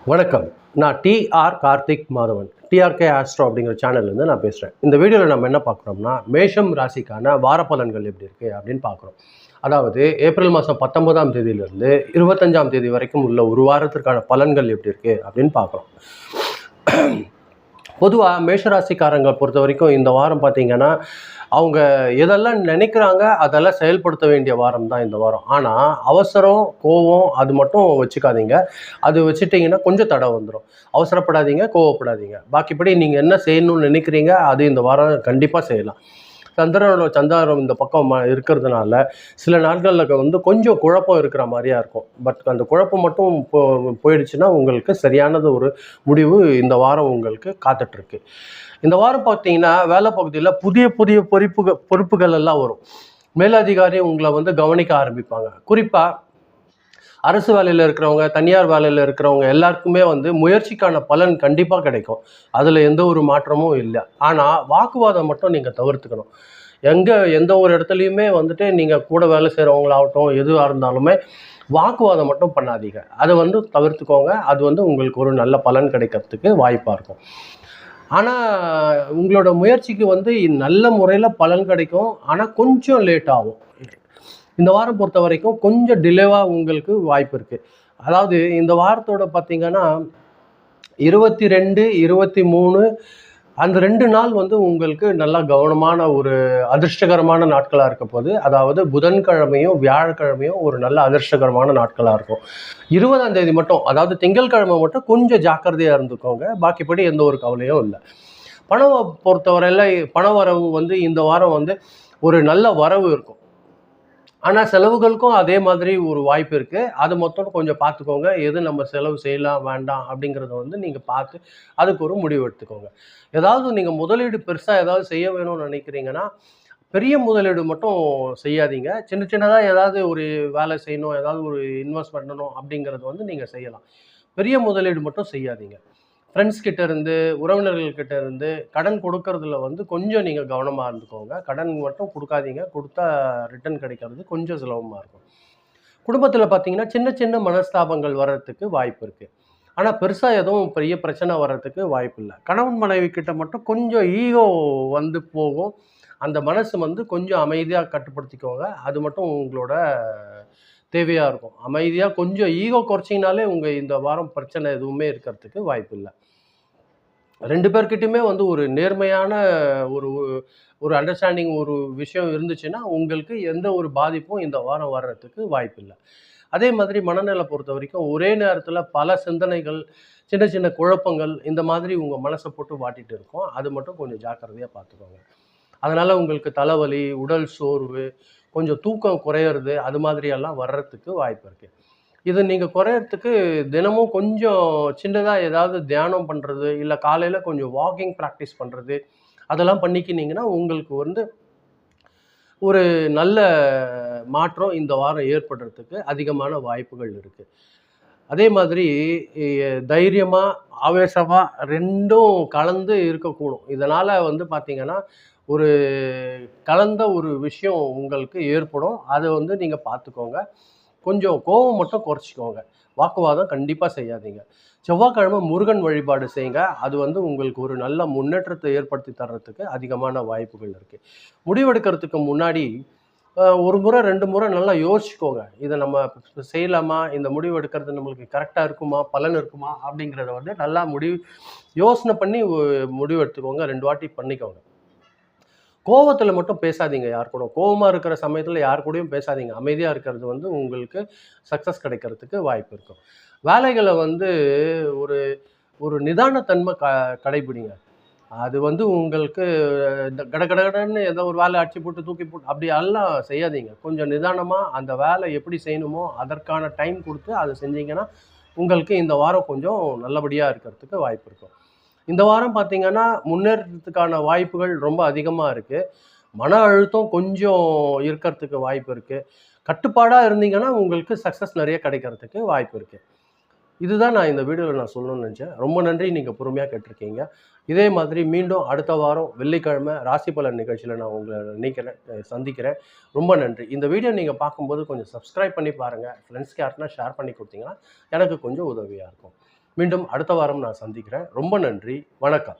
வணக்கம். நான் DR Karthik Madhavan. DRK Astro அப்படிங்கிற சேனல்லேருந்து நான் பேசுகிறேன். இந்த வீடியோவில் நம்ம என்ன பார்க்குறோம்னா, மேஷம் ராசிக்கான வார பலன்கள் எப்படி இருக்குது அப்படின்னு பார்க்குறோம். அதாவது ஏப்ரல் மாதம் 19ஆம் தேதியிலிருந்து 25ஆம் தேதி வரைக்கும் உள்ள ஒரு வாரத்திற்கான பலன்கள் எப்படி இருக்குது அப்படின்னு பார்க்குறோம். பொதுவாக மேஷராசிக்காரங்க பொறுத்த வரைக்கும் இந்த வாரம் பார்த்தீங்கன்னா, அவங்க எதெல்லாம் நினைக்கிறாங்க அதெல்லாம் செயல்படுத்த வேண்டிய வாரம் தான் இந்த வாரம். ஆனால் அவசரம், கோவம் அது மட்டும் வச்சுக்காதீங்க. அது வச்சுட்டிங்கன்னா கொஞ்சம் தடை வந்துடும். அவசரப்படாதீங்க, கோவப்படாதீங்க. பாக்கிப்படி நீங்கள் என்ன செய்யணும்னு நினைக்கிறீங்க அது இந்த வாரம் கண்டிப்பாக செய்யலாம். சந்திரனோட இந்த பக்கம் இருக்கிறதுனால சில நாட்களில் கொஞ்சம் குழப்பம் இருக்கிற மாதிரியா இருக்கும். பட் அந்த குழப்பம் மட்டும் போயிடுச்சுன்னா உங்களுக்கு சரியானது ஒரு முடிவு இந்த வாரம் உங்களுக்கு காத்துட்ருக்கு. இந்த வாரம் பார்த்தீங்கன்னா வேலை பகுதியில் புதிய புதிய பொறுப்புகள் எல்லாம் வரும். மேலதிகாரி உங்களை கவனிக்க ஆரம்பிப்பாங்க. குறிப்பாக அரசு வேலையில் இருக்கிறவங்க, தனியார் வேலையில் இருக்கிறவங்க எல்லாருக்குமே முயற்சிக்கான பலன் கண்டிப்பாக கிடைக்கும். அதில் எந்த ஒரு மாற்றமும் இல்லை. ஆனால் வாக்குவாதம் மட்டும் நீங்கள் தவிர்த்துக்கணும். எந்த ஒரு இடத்துலையுமே நீங்கள் கூட வேலை செய்கிறவங்களாகட்டும் எதுவாக இருந்தாலுமே வாக்குவாதம் மட்டும் பண்ணாதீங்க. அதை தவிர்த்துக்கோங்க. அது உங்களுக்கு ஒரு நல்ல பலன் கிடைக்கிறதுக்கு வாய்ப்பாக இருக்கும். ஆனால் உங்களோட முயற்சிக்கு நல்ல முறையில் பலன் கிடைக்கும். ஆனால் கொஞ்சம் லேட் ஆகும். இந்த வாரம் பொறுத்த வரைக்கும் கொஞ்சம் டிலேவாக உங்களுக்கு வாய்ப்பு இருக்குது. அதாவது இந்த வாரத்தோட பார்த்தீங்கன்னா 22, 23 அந்த 2 நாள் உங்களுக்கு நல்லா கவனமான ஒரு அதிர்ஷ்டகரமான நாட்களாக இருக்க போது. அதாவது புதன்கிழமையும் வியாழக்கிழமையும் ஒரு நல்ல அதிர்ஷ்டகரமான நாட்களாக இருக்கும். 20ஆம் தேதி மட்டும், அதாவது திங்கட்கிழமை மட்டும் கொஞ்சம் ஜாக்கிரதையாக இருந்துக்கோங்க. பாக்கிப்படி எந்த ஒரு கவலையும் இல்லை. பணம் பொறுத்தவரையில் பண வரவு இந்த வாரம் ஒரு நல்ல வரவு இருக்கும். ஆனால் செலவுகளுக்கும் அதே மாதிரி ஒரு வாய்ப்பு இருக்குது. அது மொத்தம் கொஞ்சம் பார்த்துக்கோங்க. எது நம்ம செலவு செய்யலாம் வேண்டாம் அப்படிங்கிறத நீங்கள் பார்த்து அதுக்கு ஒரு முடிவு எடுத்துக்கோங்க. ஏதாவது நீங்கள் முதலீடு பெருசாக ஏதாவது செய்ய வேணும்னு நினைக்கிறீங்கன்னா, பெரிய முதலீடு மட்டும் செய்யாதீங்க. சின்ன சின்னதாக ஏதாவது ஒரு வேலை செய்யணும், ஏதாவது ஒரு இன்வெஸ்ட் பண்ணணும் அப்படிங்கிறது நீங்கள் செய்யலாம். பெரிய முதலீடு மட்டும் செய்யாதீங்க. ஃப்ரெண்ட்ஸ் கிட்ட இருந்து, உறவினர்கள் கிட்ட இருந்து கடன் கொடுக்கறதுல கொஞ்சம் நீங்கள் கவனமாக இருந்துக்கோங்க. கடன் மட்டும் கொடுக்காதீங்க. கொடுத்தா ரிட்டர்ன் கிடைக்கிறது கொஞ்சம் சுலபமாக இருக்கும். குடும்பத்தில் பார்த்தீங்கன்னா சின்ன சின்ன மனஸ்தாபங்கள் வர்றதுக்கு வாய்ப்பு இருக்குது. ஆனால் பெருசாக எதுவும் பெரிய பிரச்சனை வர்றதுக்கு வாய்ப்பு இல்லை. கணவன் மனைவி கிட்ட மட்டும் கொஞ்சம் ஈகோ போகும். அந்த மனசு கொஞ்சம் அமைதியாக கட்டுப்படுத்திக்கோங்க. அது மட்டும் உங்களோட தேவையாக இருக்கும். அமைதியாக கொஞ்சம் ஈகோ குறைச்சிங்கனாலே உங்கள் இந்த வாரம் பிரச்சனை எதுவுமே இருக்கிறதுக்கு வாய்ப்பு இல்லை. 2 பேர்கிட்டையுமே ஒரு நேர்மையான ஒரு ஒரு அண்டர்ஸ்டாண்டிங் ஒரு விஷயம் இருந்துச்சுன்னா உங்களுக்கு எந்த ஒரு பாதிப்பும் இந்த வாரம் வர்றதுக்கு வாய்ப்பு இல்லை. அதே மாதிரி மனநிலை பொறுத்த வரைக்கும் ஒரே நேரத்தில் பல சிந்தனைகள், சின்ன சின்ன குழப்பங்கள் இந்த மாதிரி உங்கள் மனசை போட்டு வாட்டிட்டு இருக்கும். அது மட்டும் கொஞ்சம் ஜாக்கிரதையாக பார்த்துக்கோங்க. அதனால் உங்களுக்கு தலைவலி, உடல் சோர்வு, கொஞ்சம் தூக்கம் குறையிறது அது மாதிரியெல்லாம் வர்றதுக்கு வாய்ப்பு இருக்குது. இது நீங்கள் குறையறதுக்கு தினமும் கொஞ்சம் சின்னதாக ஏதாவது தியானம் பண்ணுறது, இல்லை காலையில் கொஞ்சம் வாக்கிங் ப்ராக்டிஸ் பண்ணுறது, அதெல்லாம் பண்ணிக்கினீங்கன்னா உங்களுக்கு ஒரு நல்ல மாற்றம் இந்த வாரம் ஏற்படுறதுக்கு அதிகமான வாய்ப்புகள் இருக்குது. அதே மாதிரி தைரியமாக, ஆவேசமாக 2ம் கலந்து இருக்கக்கூடும். இதனால் பார்த்தீங்கன்னா ஒரு கலந்த ஒரு விஷயம் உங்களுக்கு ஏற்படும். அதை நீங்கள் பார்த்துக்கோங்க. கொஞ்சம் கோவம் மட்டும் குறைச்சிக்கோங்க. வாக்குவாதம் கண்டிப்பாக செய்யாதீங்க. செவ்வாய்க்கிழமை முருகன் வழிபாடு செய்யுங்க. அது உங்களுக்கு ஒரு நல்ல முன்னேற்றத்தை ஏற்படுத்தி தர்றதுக்கு அதிகமான வாய்ப்புகள் இருக்குது. முடிவெடுக்கிறதுக்கு முன்னாடி ஒரு முறை 2 முறை நல்லா யோசிச்சுக்கோங்க. இதை நம்ம செய்யலாமா? இந்த முடிவு எடுக்கிறது நம்மளுக்கு கரெக்டாக இருக்குமா? பலன் இருக்குமா? அப்படிங்கிறத நல்லா யோசனை பண்ணி முடிவு எடுத்துக்கோங்க. 2 வாட்டி பண்ணிக்கோங்க. கோவத்தில் மட்டும் பேசாதீங்க யார் கூட. கோவமாக இருக்கிற சமயத்தில் யார் கூடயும் பேசாதீங்க. அமைதியாக இருக்கிறது உங்களுக்கு சக்ஸஸ் கிடைக்கிறதுக்கு வாய்ப்பு இருக்கும். வேலைகளை ஒரு ஒரு நிதானத்தன்மை கடைபிடிங்க. அது உங்களுக்கு கடகடன்னு ஏதோ ஒரு வேலை அடிச்சு போட்டு தூக்கி போட்டு அப்படி எல்லாம் செய்யாதீங்க. கொஞ்சம் நிதானமாக அந்த வேலை எப்படி செய்யணுமோ அதற்கான டைம் கொடுத்து அதை செஞ்சீங்கன்னா உங்களுக்கு இந்த வாரம் கொஞ்சம் நல்லபடியாக இருக்கிறதுக்கு வாய்ப்பு இருக்கும். இந்த வாரம் பார்த்தீங்கன்னா முன்னேற்றத்துக்கான வாய்ப்புகள் ரொம்ப அதிகமாக இருக்குது. மன அழுத்தம் கொஞ்சம் இருக்கிறதுக்கு வாய்ப்பு இருக்குது. கட்டுப்பாடாக இருந்தீங்கன்னா உங்களுக்கு சக்ஸஸ் நிறைய கிடைக்கிறதுக்கு வாய்ப்பு இருக்குது. இதுதான் நான் இந்த வீடியோவில் நான் சொல்லணும்னு நினச்சேன். ரொம்ப நன்றி, நீங்கள் பொறுமையாக கேட்டிருக்கீங்க. இதே மாதிரி மீண்டும் அடுத்த வாரம் வெள்ளிக்கிழமை ராசி பலன் நிகழ்ச்சியில் நான் உங்களை சந்திக்கிறேன். ரொம்ப நன்றி. இந்த வீடியோ நீங்கள் பார்க்கும்போது கொஞ்சம் சப்ஸ்கிரைப் பண்ணி பாருங்கள். ஃப்ரெண்ட்ஸ்க்கு யாருன்னா ஷேர் பண்ணி கொடுத்தீங்கன்னா எனக்கு கொஞ்சம் உதவியாக இருக்கும். மீண்டும் அடுத்த வாரம் நான் சந்திக்கிறேன். ரொம்ப நன்றி. வணக்கம்.